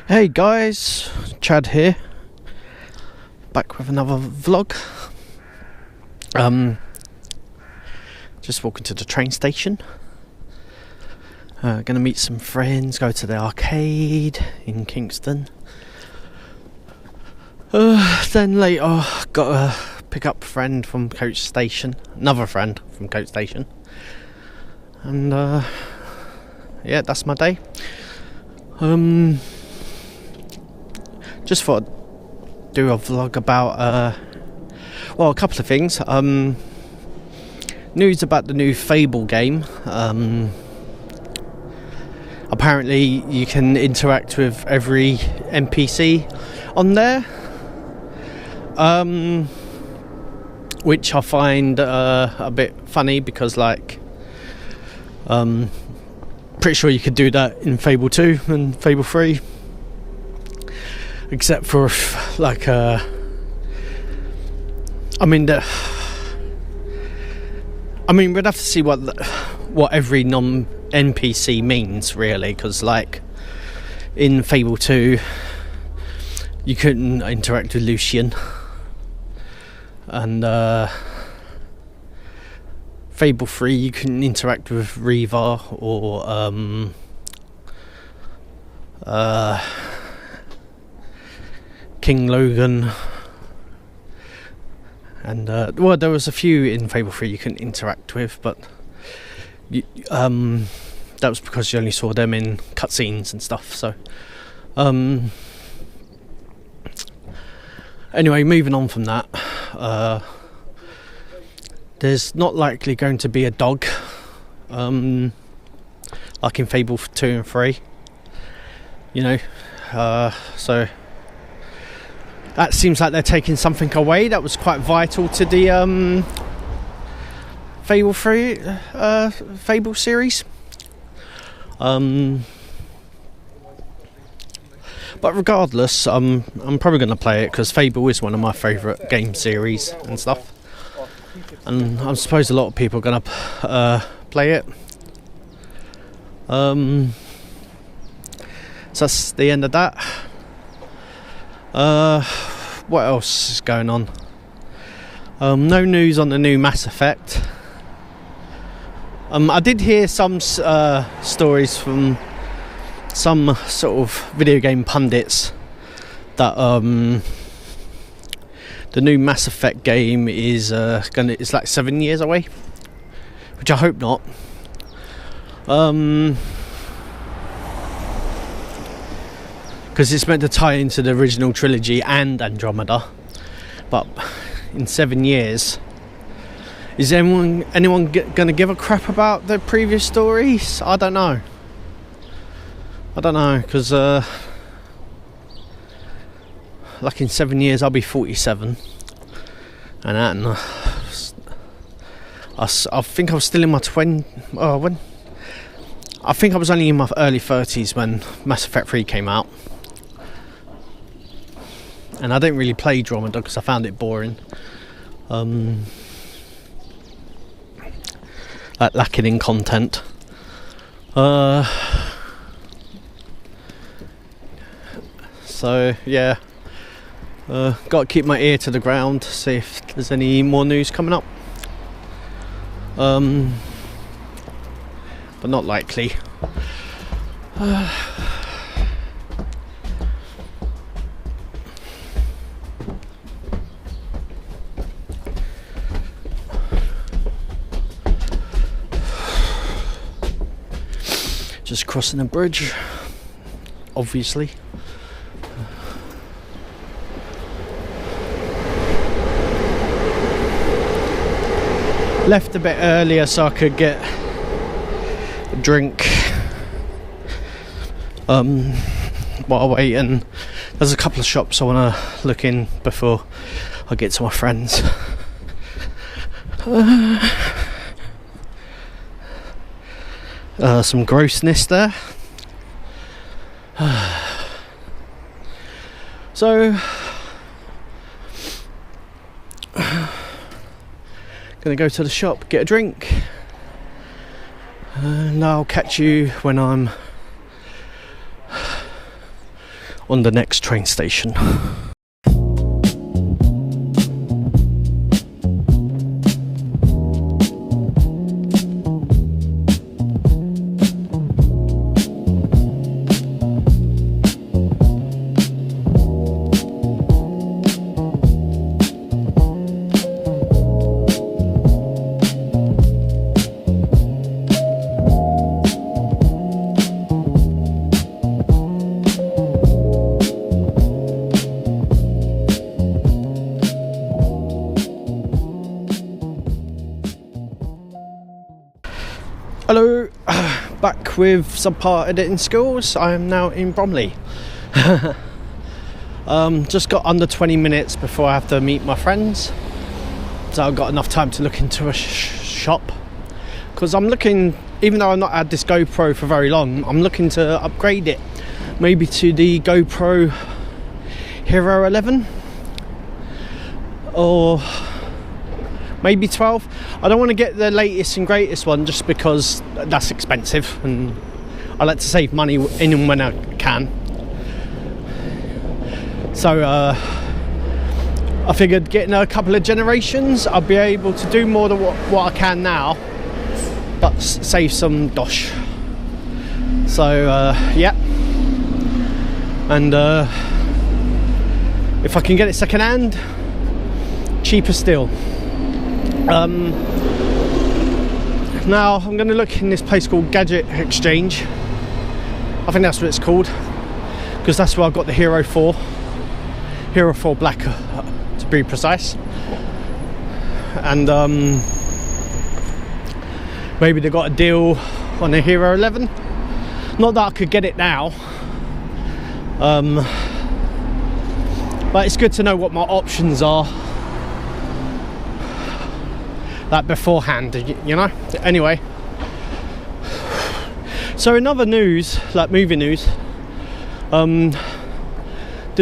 Hey guys, Chad here, back with another vlog. Just walking to the train station. Gonna meet some friends, go to the arcade in Kingston. Then later, gotta pick up a friend from Coach Station, another friend from Coach Station, and yeah, that's my day. Just thought I'd do a vlog about a couple of things. News about the new Fable game. Apparently you can interact with every NPC on there, which I find a bit funny because, like, pretty sure you could do that in Fable 2 and Fable 3, except for like we'd have to see what every non-NPC means, really, because, like, in Fable 2 you couldn't interact with Lucian, and Fable 3 you couldn't interact with Reva or King Logan, and well, there was a few in Fable 3 you couldn't interact with, but that was because you only saw them in cutscenes and stuff. So anyway, moving on from that, there's not likely going to be a dog like in Fable 2 and 3, you know, so that seems like they're taking something away that was quite vital to the Fable 3 Fable series. But regardless, I'm probably going to play it because Fable is one of my favourite game series and stuff, and I suppose a lot of people are going to play it. So that's the end of that. What else is going on? No news on the new Mass Effect. I did hear some stories from some sort of video game pundits that the new Mass Effect game is it's like 7 years away, which I hope not. Because it's meant to tie into the original trilogy and Andromeda, but in 7 years, is anyone going to give a crap about the previous stories? I don't know, because like in 7 years I'll be 47, and I think I was still in my I think I was only in my early 30s when Mass Effect 3 came out. And I didn't really play Andromeda because I found it boring. Like, lacking in content. So, yeah. Got to keep my ear to the ground to see if there's any more news coming up. But not likely. Just crossing a bridge, obviously. Left a bit earlier so I could get a drink while waiting. There's a couple of shops I want to look in before I get to my friends. Some grossness there. So gonna go to the shop, get a drink, and I'll catch you when I'm on the next train station. Hello, back with subpar editing skills. I am now in Bromley. Just got under 20 minutes before I have to meet my friends, so I've got enough time to look into a shop, because I'm looking, even though I've not had this GoPro for very long, I'm looking to upgrade it, maybe to the GoPro Hero 11 or maybe 12. I don't want to get the latest and greatest one just because that's expensive, and I like to save money in and when I can. So I figured getting a couple of generations, I'll be able to do more than what I can now, but save some dosh. So yeah, and if I can get it second hand, cheaper still. Now I'm going to look in this place called Gadget Exchange. I think that's what it's called, because that's where I got the Hero 4 Black, to be precise. And maybe they got a deal on the Hero 11. Not that I could get it now, but it's good to know what my options are, like beforehand, you know. Anyway, so in other news, like movie news, the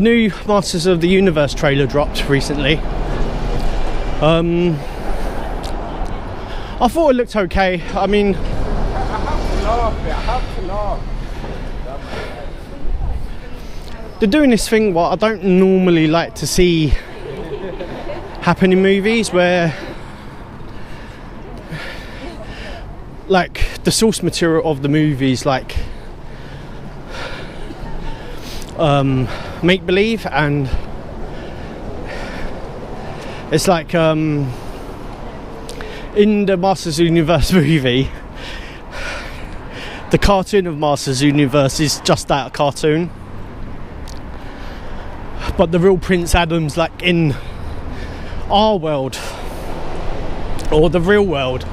new Masters of the Universe trailer dropped recently. I thought it looked okay. I mean, they're doing this thing what I don't normally like to see happen in movies, where like the source material of the movies, like make believe, and it's like in the Masters of the Universe movie, the cartoon of Masters of the Universe is just that, a cartoon, but the real Prince Adam's like in our world, or the real world.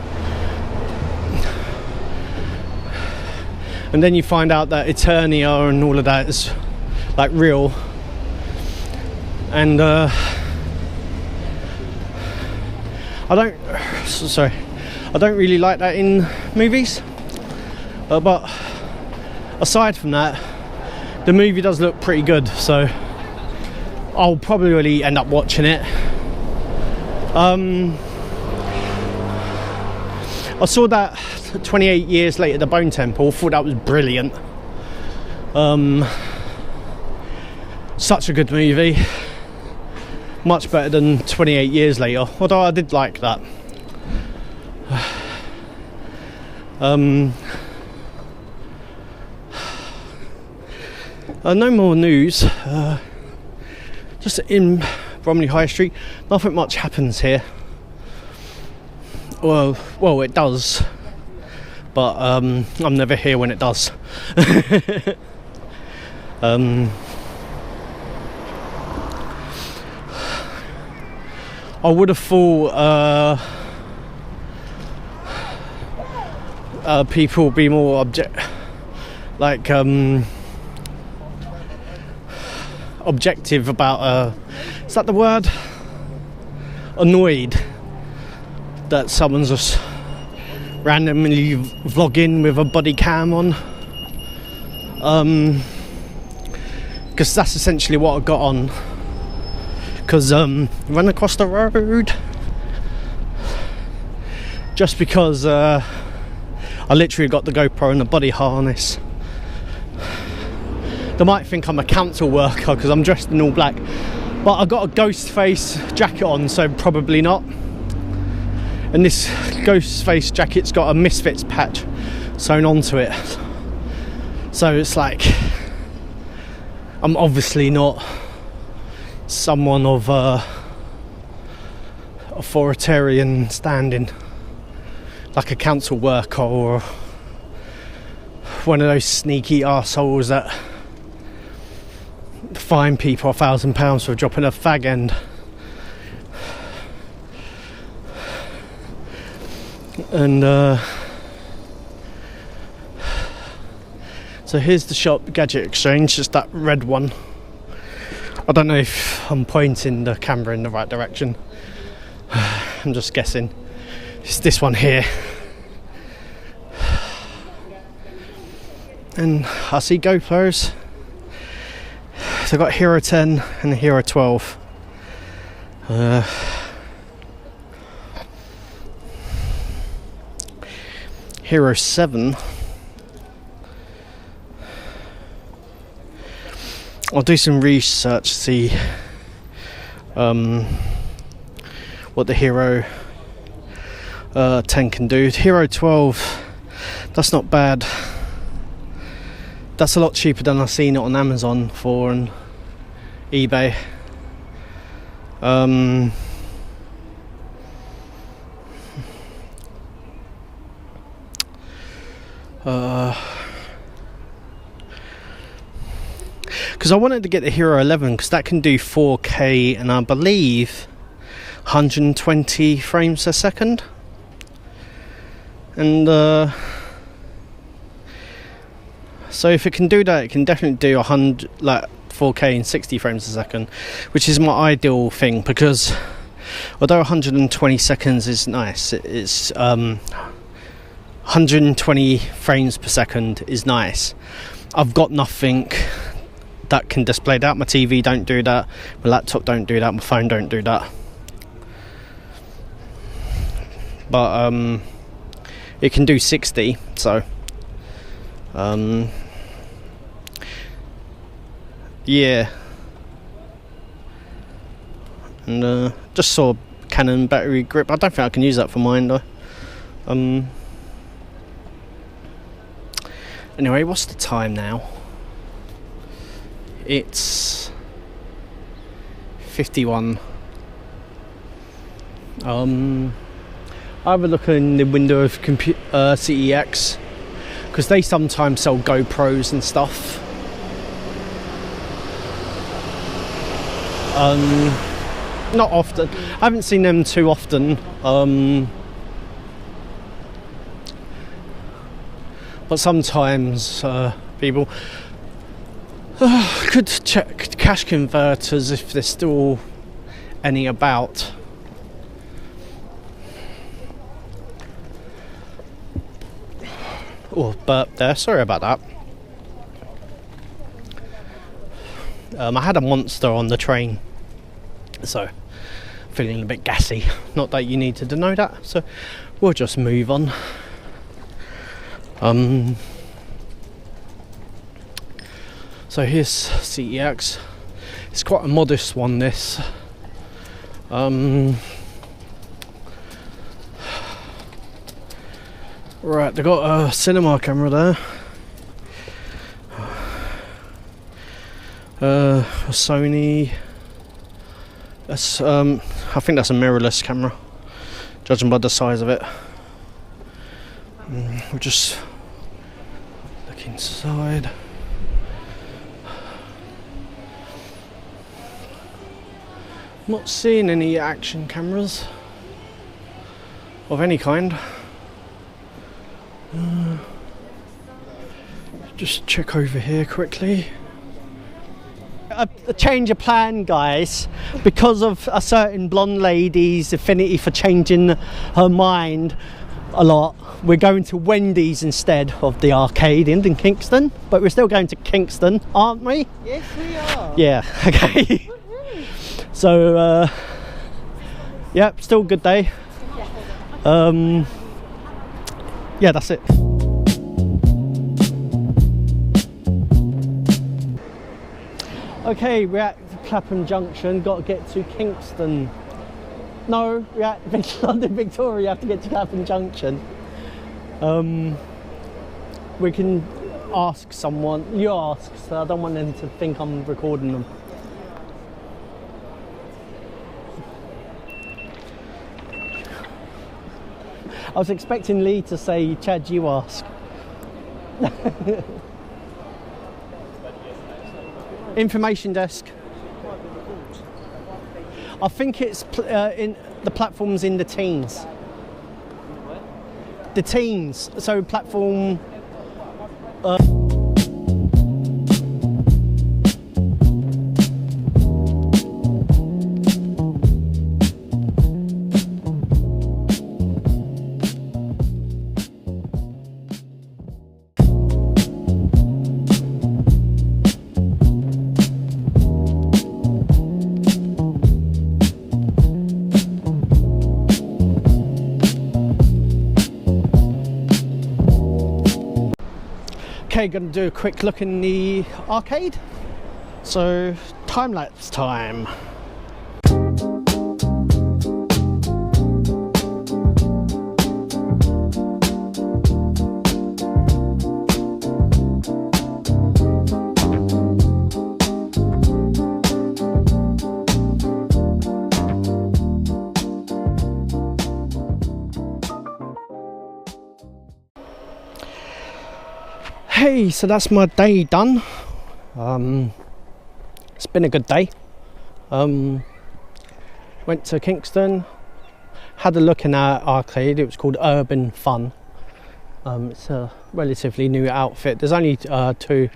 And then you find out that Eternia and all of that is like real, and I don't really like that in movies, but aside from that, the movie does look pretty good, so I'll probably really end up watching it. I saw that 28 years later, the Bone Temple. Thought that was brilliant. Such a good movie, much better than 28 years later, although I did like that. No more news, just in Bromley High Street, nothing much happens here. Well, it does, but I'm never here when it does. I would have thought people would be more objective about is that the word? Annoyed that someone's just randomly vlogging with a body cam on, because that's essentially what I got on. Because run across the road, just because I literally got the GoPro and the body harness. They might think I'm a council worker because I'm dressed in all black, but I've got a ghost face jacket on, so probably not. And this ghost face jacket's got a Misfits patch sewn onto it, so it's like I'm obviously not someone of authoritarian standing, like a council worker or one of those sneaky arseholes that fine people £1,000 for dropping a fag end. And so here's the shop, Gadget Exchange, just that red one. I don't know if I'm pointing the camera in the right direction. I'm just guessing. It's this one here. And I see GoPros. So I've got Hero 10 and the Hero 12. Hero 7. I'll do some research, see what the Hero 10 can do. Hero 12, that's not bad. That's a lot cheaper than I've seen it on Amazon for and eBay. Because I wanted to get the Hero 11 because that can do 4K and I believe 120 frames a second. And so if it can do that, it can definitely do 4K and 60 frames a second, which is my ideal thing, because although 120 seconds is nice, it's 120 frames per second is nice. I've got nothing that can display that. My TV don't do that, my laptop don't do that, my phone don't do that. But it can do 60, so yeah. And just saw Canon battery grip. I don't think I can use that for mine though. Anyway, what's the time now? It's 51. I have a look in the window of CEX, because they sometimes sell GoPros and stuff. Not often. I haven't seen them too often. But sometimes people could check cash converters if there's still any about. Oh, burp there, sorry about that. I had a monster on the train, so feeling a bit gassy. Not that you needed to know that, so we'll just move on. So here's CEX. It's quite a modest one, this. Right, they've got a cinema camera there. A Sony. That's I think that's a mirrorless camera, judging by the size of it. We'll just look inside. Not seeing any action cameras of any kind. Just check over here quickly. A change of plan, guys, because of a certain blonde lady's affinity for changing her mind a lot. We're going to Wendy's instead of the arcade in Kingston, but we're still going to Kingston, aren't we? Yes, we are. Yeah, okay. So yeah, still a good day. Yeah, that's it. Okay, we're at Clapham Junction, got to get to Kingston. No, we're at London Victoria, you have to get to Clapham Junction. We can ask someone, you ask, so I don't want them to think I'm recording them. I was expecting Lee to say, Chad, you ask. Information desk. I think it's in the platforms in the teens. The teens. So platform. Okay, gonna do a quick look in the arcade. So, time-lapse time. Hey, so that's my day done. It's been a good day. Went to Kingston, had a look in our arcade. It was called Urban Fun. It's a relatively new outfit. There's only two.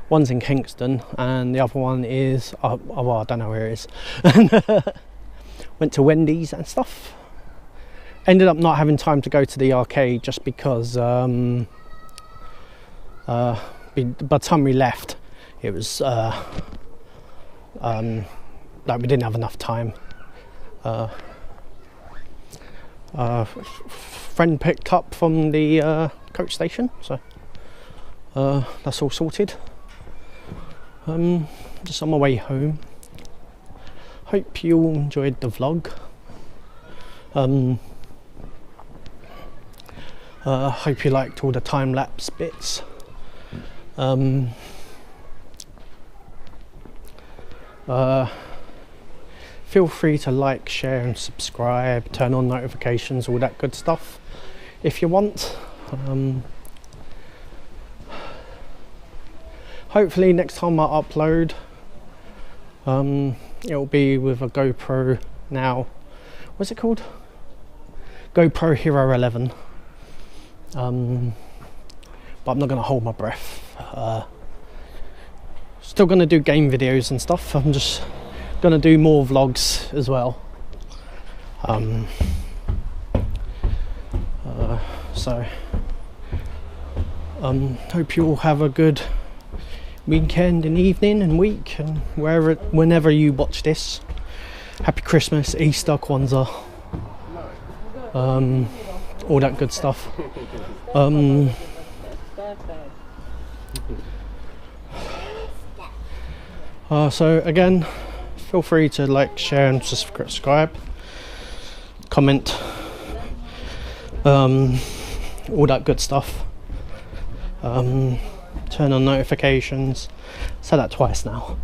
One's in Kingston and the other one is, well, I don't know where it is. Went to Wendy's and stuff. Ended up not having time to go to the arcade just because by the time we left, it was like we didn't have enough time. Friend picked up from the coach station, so that's all sorted. Just on my way home. Hope you all enjoyed the vlog. Hope you liked all the time-lapse bits. Feel free to like, share and subscribe, turn on notifications, all that good stuff if you want. Hopefully next time I upload, it'll be with a GoPro now. What's it called? GoPro Hero 11. But I'm not going to hold my breath. Still going to do game videos and stuff. I'm just going to do more vlogs as well. Hope you all have a good weekend and evening and week, and whenever you watch this. Happy Christmas, Easter, Kwanzaa, all that good stuff. So again, feel free to like, share and subscribe, comment, all that good stuff. Turn on notifications. Said that twice now.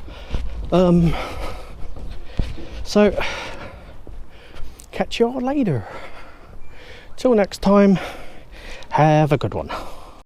So catch you all later. Till next time, have a good one.